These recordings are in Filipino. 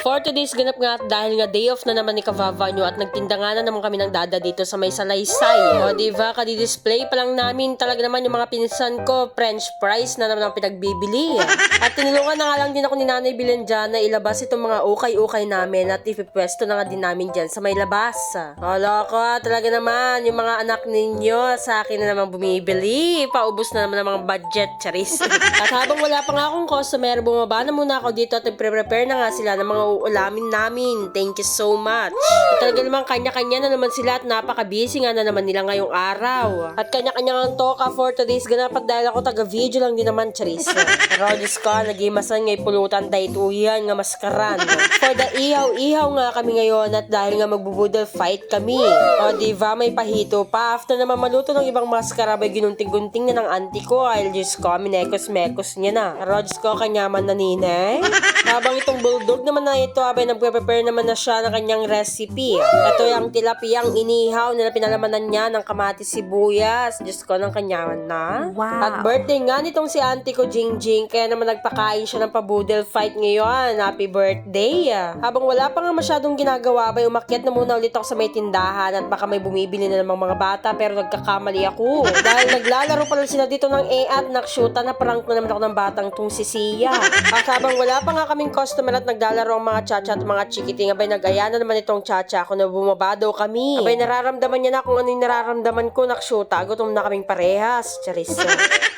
For today's ganap nga at dahil nga day off na naman ni Kavava nyo at nagtinda nga na naman kami ng dada dito sa may salaysay. O diba, kadi-display pa lang namin talaga naman yung mga pinsan ko, French fries na naman ang pinagbibili. At tinulungan na nga lang din ako ni Nanay Bilen dyan na ilabas itong mga ukay-ukay namin at ipipwesto na nga din namin dyan sa may labas. Hala ka, talaga naman yung mga anak ninyo sa akin na naman bumibili. Paubos na naman ang mga budget, charis. At habang wala pa nga akong customer, bumaba na muna ako dito at nagpre-prepare na nga sila ng mga uulamin namin. Thank you so much. At talaga naman kanya-kanya na naman sila at napaka-busy nga na naman nila ngayong araw. At kanya-kanya ang toka for today's ganapat dahil ako taga-video lang din naman, charis. Pero Diyos ko, nagimasan ngay pulutan dahil uyan nga maskaran. For the ihaw-ihaw nga kami ngayon at dahil nga magbubudol fight kami. O diba, may pahito pa. After naman maluto ng ibang maskara, bay ginunting-gunting na ng auntie ko. Ay, Diyos ko, minekos-mekos niya na. Pero Diyos ko, kanyaman na ninay. Habang itong bulldog naman na ito, abay nagpe-prepare naman na siya ng kanyang recipe. Ito yung tilapiyang inihaw na pinalamanan niya ng kamatis sibuyas. Diyos ko, ng kanyaman na. Wow. At birthday nga nitong si auntie ko, Jingjing, kaya naman nagpakain siya ng pabudel fight ngayon. Happy birthday! Habang wala pa nga masyadong ginagawa, abay umakyat na muna ulit ako sa may tindahan at baka may bumibili na namang mga bata pero nagkakamali ako. Dahil naglalaro pala sila dito ng at nakshuta na prank na naman ako ng batang tong si Sia. At habang wala pa nga kaming customer at naglalaro ang mga chacha at mga chikiting, abay nag-aya na naman itong chacha ako na bumaba daw kami. Abay nararamdaman niya na kung ano yung nararamdaman ko, nakshuta. Gutom na kaming parehas. Charis.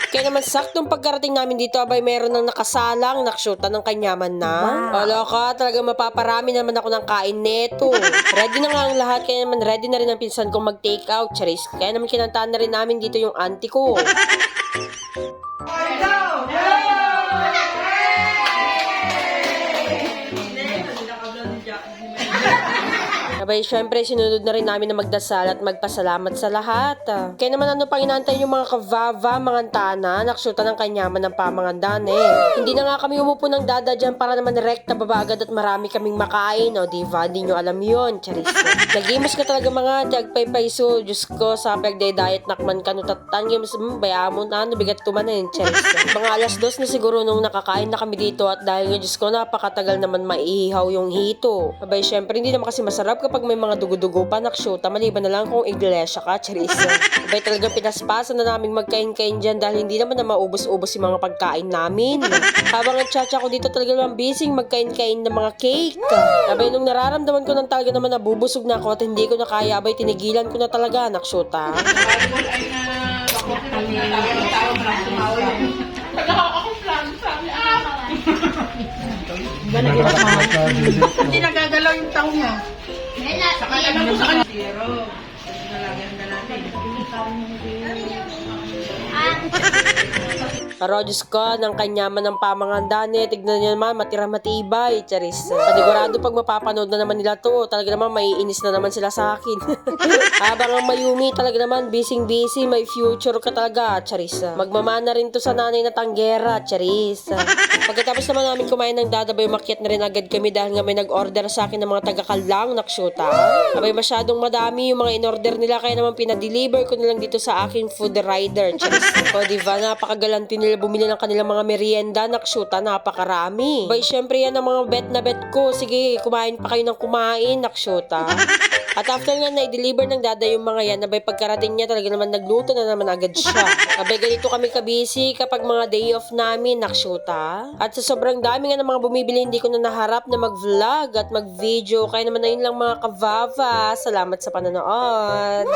Kaya naman saktong pagkarating namin dito, abay meron ng nakasalang nakshuta ng kanyaman na. Wala ka, talaga mapaparami naman ako ng kain neto. Ready na nga ang lahat, kaya naman ready na rin ang pinsan kong mag-take out. Charis. Kaya naman kinantaan na rin namin dito yung auntie ko. Abay, syempre, sinunod na rin namin na magdasal at magpasalamat sa lahat. Kaya naman ano pang inaantay yung mga kavava, mga tana, naksyuta ng kanyaman ng pamangandan Hindi na nga kami umupo ng dada dyan para naman rekta babagad at marami kaming makain. O diba, di nyo alam yun, charis. Nagimos ka talaga mga jagpay-paiso. Diyos ko, sa pagday-diet nakman ka nutatan. Bayaan mo na, nabigat tuman na yun, charis. Mga alas 2 na siguro nung nakakain na kami dito at dahil nga Diyos ko, napakatagal naman maihaw yung hito. Abay, syempre, hindi naman kasi masarap kapag may mga dugo-dugo pa nakshuta, maliban na lang kung iglesia ka, charis. Abay talagang pinaspasan na namin magkain-kain dyan dahil hindi naman na maubos-ubos yung mga pagkain namin. Habang ang chacha ko dito talaga naman busy magkain-kain ng mga cake. Abay nung nararamdaman ko nang talaga naman nabubusog na ako at hindi ko na kaya, abay tinigilan ko na talaga nakshuta. Hindi nagagalaw yung tao niya. Saka alam mo sa kanya. Pero, nalagyan na natin. Pero Diyos ko, ng kanyaman ng pamangandan tignan niyo naman, matira-matibay, charis. Panigurado pag mapapanood na naman nila to, talaga naman maiinis na naman sila sa akin. Habang ang Mayumi, talaga naman, busy-busy, may future ka talaga, charis. Magmamana rin to sa nanay na tanggera, charis. Pagkatapos naman namin kumain ng dadabay, umakyat na rin agad kami dahil nga may nag-order sa akin ng mga taga-Kallang nakshuta. Abay, masyadong madami yung mga in-order nila, kaya naman pinadeliver ko na lang dito sa aking food rider, charis. O diba, napakagalanti nila bumili ng kanilang mga merienda, nakshuta, napakarami. Bay, syempre yan ang mga bet na bet ko. Sige, kumain pa kayo ng kumain, nakshuta. At after nga na-deliver ng dada yung mga yan, abay pagkarating niya talaga naman nagluto na naman agad siya. Abay ganito kami kabisi kapag mga day off namin, nakshuta. At sa sobrang dami nga ng mga bumibili, hindi ko na naharap na mag-vlog at mag-video. Kaya naman na yun lang mga kavava. Salamat sa panonood.